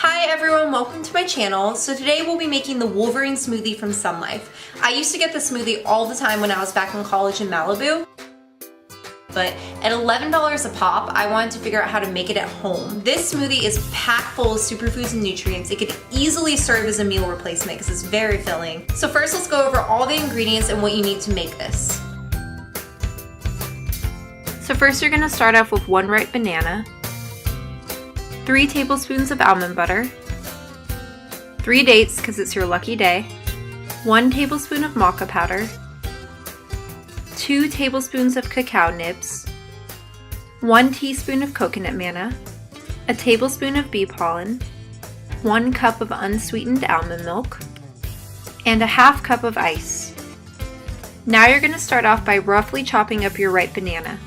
Hi everyone, welcome to my channel. So today we'll be making the Wolverine Smoothie from Sunlife. I used to get this smoothie all the time when I was back in college in Malibu. But at $11 a pop, I wanted to figure out how to make it at home. This smoothie is packed full of superfoods and nutrients. It could easily serve as a meal replacement because it's very filling. So first let's go over all the ingredients and what you need to make this. So first you're gonna start off with 1 ripe banana, 3 tablespoons of almond butter, 3 dates because it's your lucky day, 1 tablespoon of maca powder, 2 tablespoons of cacao nibs, 1 teaspoon of coconut manna, a tablespoon of bee pollen, 1 cup of unsweetened almond milk, and a half cup of ice. Now you're going to start off by roughly chopping up your ripe banana.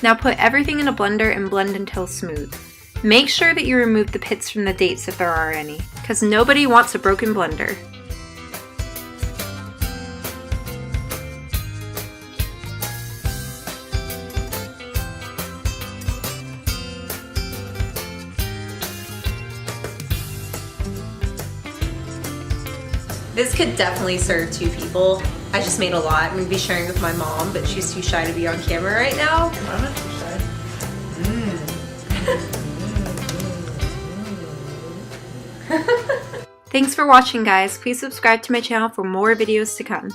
Now put everything in a blender and blend until smooth. Make sure that you remove the pits from the dates if there are any, because nobody wants a broken blender. This could definitely serve 2 people. I just made a lot. I'm going to be sharing with my mom, but she's too shy to be on camera right now. I'm not too shy. Thanks for watching, guys. Please subscribe to my channel for more videos to come.